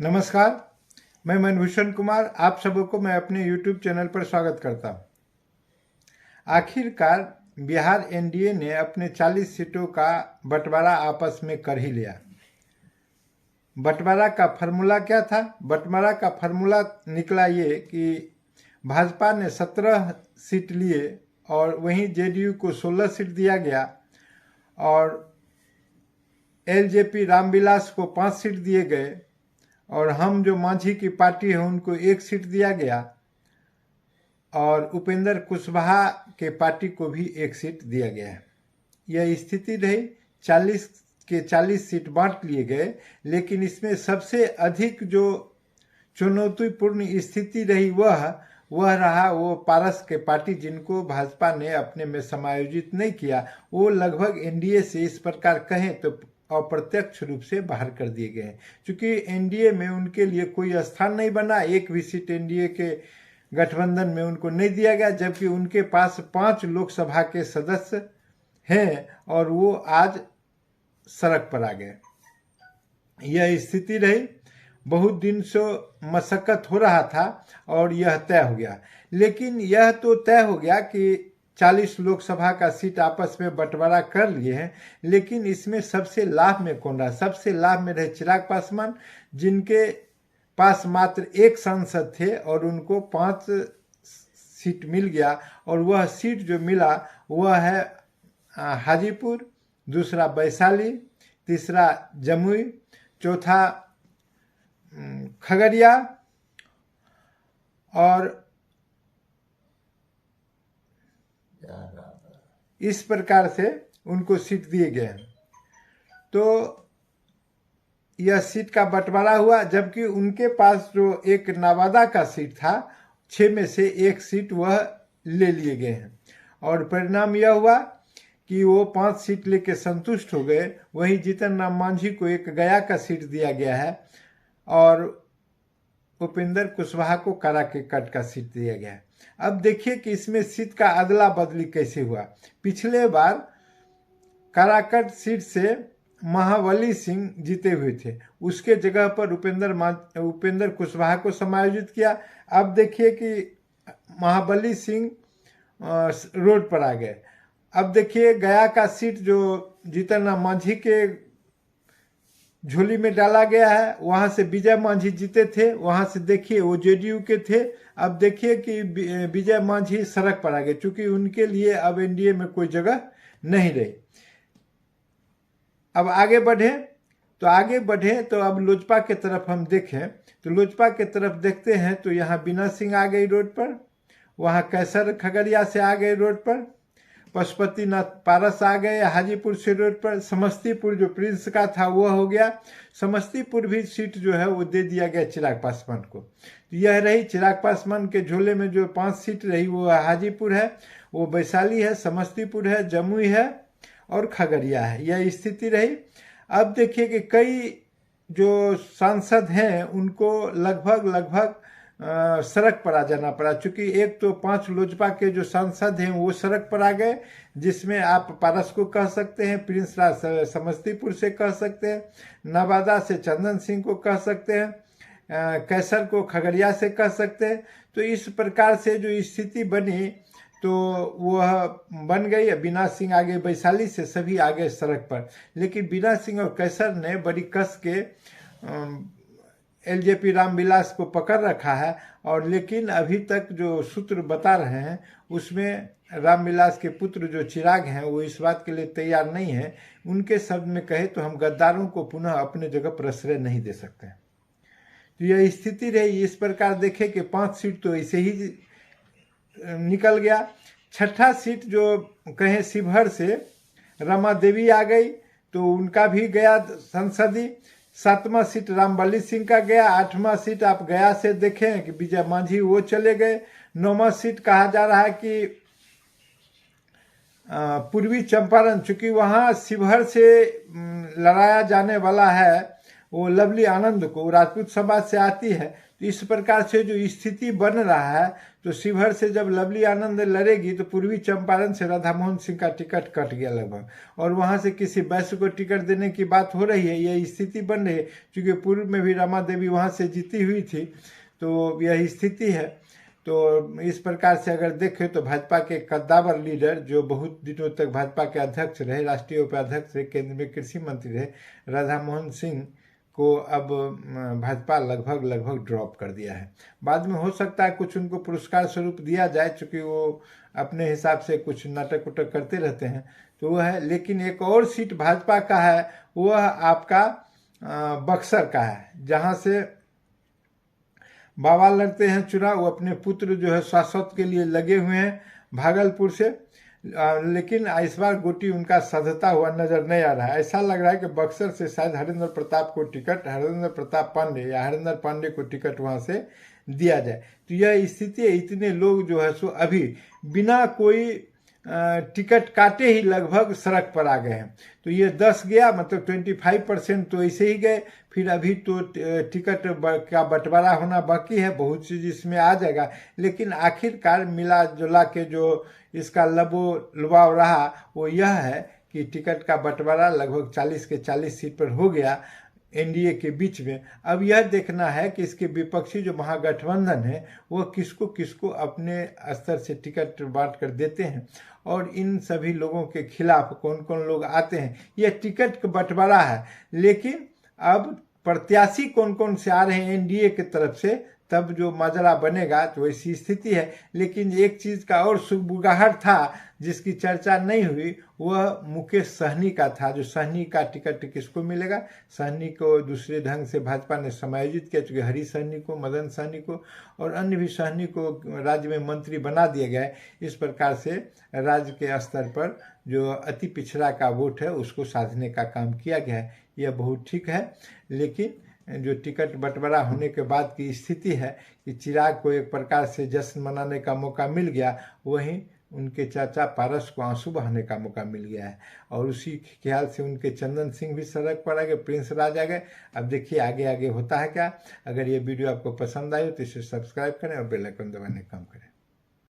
नमस्कार, मैं मनभूषण कुमार आप सबको मैं अपने YouTube चैनल पर स्वागत करता हूँ। आखिरकार बिहार एनडीए ने अपने 40 सीटों का बंटवारा आपस में कर ही लिया। बंटवारा का फॉर्मूला क्या था? बंटवारा का फॉर्मूला निकला ये कि भाजपा ने 17 सीट लिए और वहीं जेडीयू को 16 सीट दिया गया और एलजेपी रामविलास को 5 सीट दिए गए और हम जो मांझी की पार्टी है उनको 1 सीट दिया गया और उपेंद्र कुशवाहा के पार्टी को भी 1 सीट दिया गया। यह स्थिति रही। 40 के 40 सीट बांट लिए गए, लेकिन इसमें सबसे अधिक जो चुनौतीपूर्ण स्थिति रही वह रहा वो पारस के पार्टी जिनको भाजपा ने अपने में समायोजित नहीं किया। वो लगभग एनडीए से इस प्रकार कहें तो अप्रत्यक्ष रूप से बाहर कर दिए गए हैं, क्योंकि एनडीए में उनके लिए कोई स्थान नहीं बना। एक भी सीट एनडीए के गठबंधन में उनको नहीं दिया गया, जबकि उनके पास 5 लोकसभा के सदस्य हैं और वो आज सड़क पर आ गए। यह स्थिति रही। बहुत दिन से मशक्कत हो रहा था और यह तय हो गया। लेकिन यह तो तय हो गया कि 40 लोकसभा का सीट आपस में बंटवारा कर लिए हैं, लेकिन इसमें सबसे लाभ में कौन रहा? सबसे लाभ में रहे चिराग पासवान, जिनके पास मात्र 1 सांसद थे और उनको 5 सीट मिल गया। और वह सीट जो मिला वह है हाजीपुर, दूसरा वैशाली, तीसरा जमुई, चौथा खगड़िया और इस प्रकार से उनको सीट दिए गए। तो यह सीट का बंटवारा हुआ, जबकि उनके पास जो एक नवादा का सीट था 6 में से 1 सीट वह ले लिए गए हैं और परिणाम यह हुआ कि वो 5 सीट लेके संतुष्ट हो गए। वहीं जीतन राम मांझी को एक गया का सीट दिया गया है और उपेंद्र कुशवाहा को काराकाट का सीट दिया गया है। अब देखिए कि इसमें सीट का अदला बदली कैसे हुआ। पिछले बार काराकाट सीट से महाबली सिंह जीते हुए थे, उसके जगह पर उपेंद्र कुशवाहा को समायोजित किया। अब देखिए कि महाबली सिंह रोड पर आ गए। अब देखिए गया का सीट जो जीतन राम मांझी के झोली में डाला गया है, वहां से विजय मांझी जीते थे, वहां से देखिए वो जेडीयू के थे। अब देखिए कि विजय मांझी सड़क पर आ गए, क्योंकि उनके लिए अब एनडीए में कोई जगह नहीं रही। अब आगे बढ़े तो अब लोजपा के तरफ हम देखें तो लोजपा के तरफ देखते हैं तो यहाँ बीना सिंह आ गई रोड पर, वहाँ कैसर खगड़िया से आ गए रोड पर, पशुपतिनाथ पारस आ गए हाजीपुर से रोड पर, समस्तीपुर जो प्रिंस का था वह हो गया। समस्तीपुर भी सीट जो है वो दे दिया गया चिराग पासवान को। यह रही चिराग पासवान के झोले में जो 5 सीट रही वो हाजीपुर है, वो वैशाली है, समस्तीपुर है, जमुई है और खगड़िया है। यह स्थिति रही। अब देखिए कि कई जो सांसद हैं उनको लगभग सड़क पर आ जाना पड़ा, चूंकि एक तो 5 लोजपा के जो सांसद हैं वो सड़क पर आ गए, जिसमें आप पारस को कह सकते हैं, प्रिंस राज समस्तीपुर से कह सकते हैं, नवादा से चंदन सिंह को कह सकते हैं, कैसर को खगड़िया से कह सकते हैं। तो इस प्रकार से जो स्थिति बनी तो वह बन गई। बीना सिंह आगे वैशाली से, सभी आगे सड़क पर। लेकिन बीना सिंह और कैसर ने बड़ी कस के एलजेपी रामविलास को पकड़ रखा है। और लेकिन अभी तक जो सूत्र बता रहे हैं उसमें रामविलास के पुत्र जो चिराग हैं वो इस बात के लिए तैयार नहीं है। उनके शब्द में कहे तो हम गद्दारों को पुनः अपने जगह प्रश्रय नहीं दे सकते। तो यह स्थिति रही। इस प्रकार देखे कि 5 सीट तो ऐसे ही निकल गया। 6ठा सीट जो कहें शिवहर से रमा देवी आ गई तो उनका भी गया संसदीय। 7वां सीट रामबली सिंह का गया। 8वां सीट आप गया से देखें कि विजय मांझी वो चले गए। 9वां सीट कहा जा रहा है कि पूर्वी चंपारण, चूंकि वहां शिवहर से लड़ाया जाने वाला है वो लवली आनंद को, राजपूत समाज से आती है। तो इस प्रकार से जो स्थिति बन रहा है, तो शिवहर से जब लवली आनंद लड़ेगी तो पूर्वी चंपारण से राधा मोहन सिंह का टिकट कट गया लगभग, और वहां से किसी वैश्य को टिकट देने की बात हो रही है। यह स्थिति बन रही है, क्योंकि पूर्व में भी रमा देवी वहां से जीती हुई थी, तो यह स्थिति है। तो इस प्रकार से अगर देखें तो भाजपा के कद्दावर लीडर, जो बहुत दिनों तक भाजपा के अध्यक्ष रहे, राष्ट्रीय उपाध्यक्ष रहे, केंद्र में कृषि मंत्री रहे, राधा मोहन सिंह को अब भाजपा लगभग ड्रॉप कर दिया है। बाद में हो सकता है कुछ उनको पुरस्कार स्वरूप दिया जाए, चूँकि वो अपने हिसाब से कुछ नाटक उटक करते रहते हैं, तो वह है। लेकिन एक और सीट भाजपा का है, वह आपका बक्सर का है, जहाँ से बाबा लड़ते हैं चुनाव। वो अपने पुत्र जो है शाश्वत के लिए लगे हुए हैं भागलपुर से, लेकिन इस बार गोटी उनका सधता हुआ नजर नहीं आ रहा है। ऐसा लग रहा है कि बक्सर से शायद हरेंद्र प्रताप को टिकट, हरेंद्र प्रताप पांडे या हरेंद्र पांडे को टिकट वहां से दिया जाए। तो यह स्थिति है। इतने लोग जो है सो अभी बिना कोई टिकट काटे ही लगभग सड़क पर आ गए हैं। तो ये 10 गया, मतलब 25% तो ऐसे ही गए। फिर अभी तो टिकट का बंटवारा होना बाकी है, बहुत चीज इसमें आ जाएगा। लेकिन आखिरकार मिला जुला के जो इसका लबो लुभाव रहा वो यह है कि टिकट का बंटवारा लगभग 40 के 40 सीट पर हो गया एनडीए के बीच में। अब यह देखना है कि इसके विपक्षी जो महागठबंधन है वह किसको किसको अपने स्तर से टिकट बांट कर देते हैं, और इन सभी लोगों के खिलाफ कौन कौन लोग आते हैं। यह टिकट का बंटवारा है, लेकिन अब प्रत्याशी कौन कौन से आ रहे हैं एनडीए की तरफ से, तब जो माजरा बनेगा तो ऐसी स्थिति है। लेकिन एक चीज का और सुगबुगाहट था जिसकी चर्चा नहीं हुई, वह मुकेश सहनी का था। जो सहनी का टिकट किसको मिलेगा, सहनी को दूसरे ढंग से भाजपा ने समायोजित किया, चूँकि हरी सहनी को, मदन सहनी को और अन्य भी सहनी को राज्य में मंत्री बना दिया गया है। इस प्रकार से राज्य के स्तर पर जो अति पिछड़ा का वोट है उसको साधने का काम किया गया है। यह बहुत ठीक है। लेकिन जो टिकट बंटवारा होने के बाद की स्थिति है कि चिराग को एक प्रकार से जश्न मनाने का मौका मिल गया, वहीं उनके चाचा पारस को आंसू बहाने का मौका मिल गया है। और उसी ख्याल से उनके चंदन सिंह भी सड़क पर आ गए, प्रिंस राज आ गए। अब देखिए आगे आगे होता है क्या। अगर ये वीडियो आपको पसंद आए तो इसे सब्सक्राइब करें और बेल आइकन दबाने का काम करें।